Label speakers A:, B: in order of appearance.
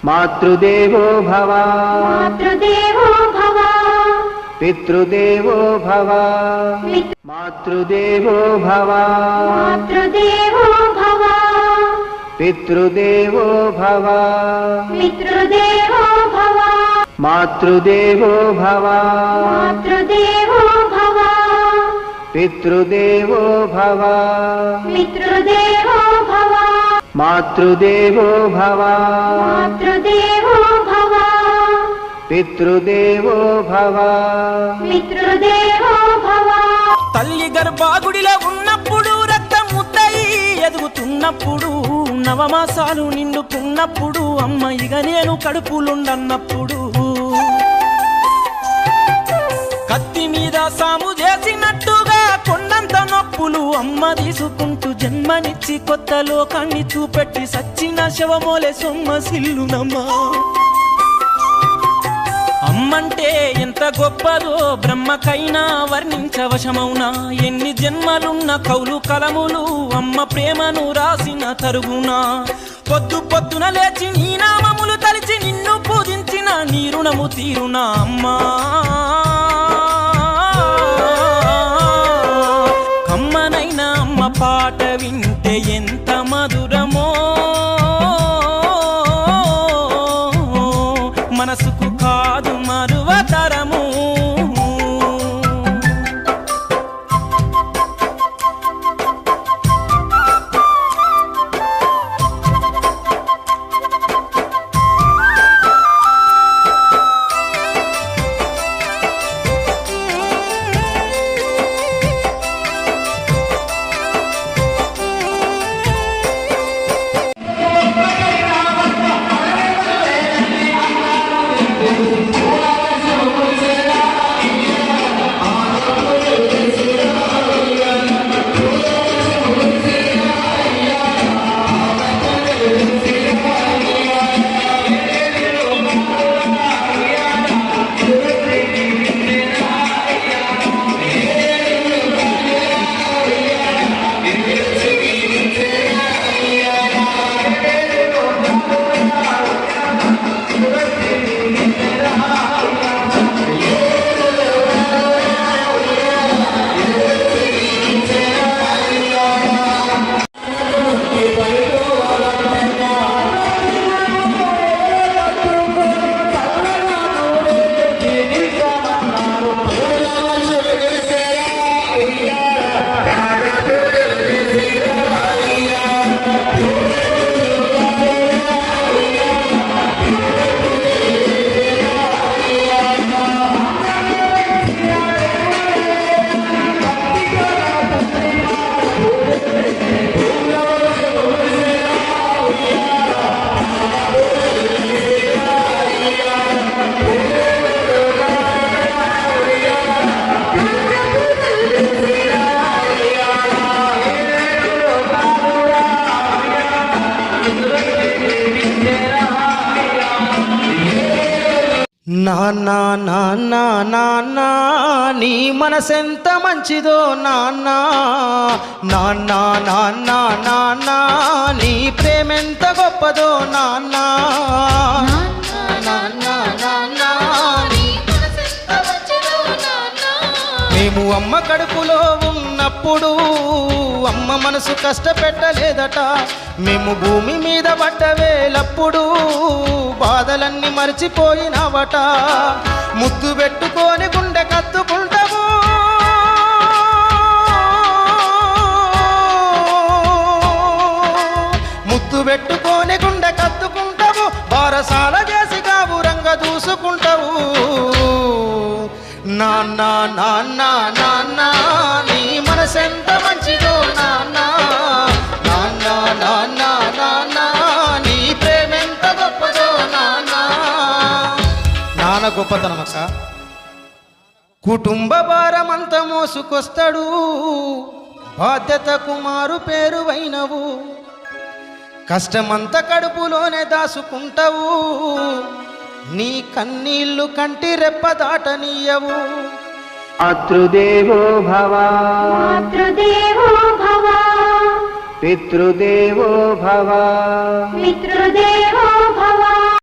A: మాతృదేవో భవ
B: మాతృదేవో భవ
A: పితృదేవో భవ మాతృదేవో భవ
B: మాతృదేవో భవ
A: పితృదేవో భవ
B: పితృదేవో భవ
A: మాతృదేవో భవ
B: మాతృదేవో భవ
A: పితృదేవో భవ
B: పితృదేవో భవ
A: మాతృదేవో భవ
B: మాతృదేవో భవ
A: పితృదేవో భవ
B: పితృదేవో భవ.
C: తల్లి గర్భాగుడిలో ఉన్నప్పుడు రక్తం ముద్దై ఎదుగుతున్నప్పుడు నవమాసాలు నిండుకున్నప్పుడు అమ్మ ఇక నేను కడుపులుండన్నప్పుడు కత్తి మీద సాము చేసినట్టుగా కొండంత నొప్పులు అమ్మ తీసుకుంటూ జన్మనిచ్చి కొత్త లోకాన్ని చూపెట్టి సచ్చిన శవమోలే సొమ్మసిల్లునమ్మా. అమ్మంటే ఎంత గొప్పదో బ్రహ్మకైనా వర్ణించవశమౌనా. ఎన్ని జన్మలున్న కౌలు కలములు అమ్మ ప్రేమను రాసిన తరుగునా. పొద్దు పొద్దున లేచి నీ నామములు తలిచి నిన్ను పూజించిన నీ రుణము తీరునా అమ్మా. కమ్మనైనా అమ్మ పాట వింటే ఎంత మధురమో మనసుకు కాదు మరువతరము. నాన్నా నాన్నా నాన్నా నీ మనసెంత మంచిదో నాన్నా. నాన్నా నాన్నా నాన్నా నీ ప్రేమెంత గొప్పదో నాన్నా. నాన్నా నాన్నా నీ మనసెంత మంచిదో నాన్నా. మేము అమ్మ కడుపులో ఉన్నప్పుడు అమ్మ మనసు కష్టపెట్టలేదట. మేము భూమి మీద పడ్డవేలప్పుడు బాధలన్నీ మర్చిపోయినావట. ముద్దు పెట్టుకొని గుండె కత్తుకుంటాము ముద్దు పెట్టుకొని గుండె కత్తుకుంటావు. బారసాల చేసి గాబురంగా దూసుకుంటావు. నాన్నా నాన్నా నాన్నా నీ మనసెంత మంచిదో నాన్నా. నాన్నా నాన్నా నాన్నా నీ ప్రేమెంత గొప్పదో నాన్నా. నాన్న గొప్పతనం అక్క. కుటుంబ భారమంతా మోసుకొస్తాడు, బాధ్యత కుమారు పేరువైనవు. కష్టమంతా కడుపులోనే దాసుకుంటావు, నీ కన్నీళ్లు కంటి రెప్ప దాటనీయవు.
A: మాతృదేవో భవ
B: మాతృదేవో భవ
A: పితృదేవో భవ
B: పితృదేవో భవ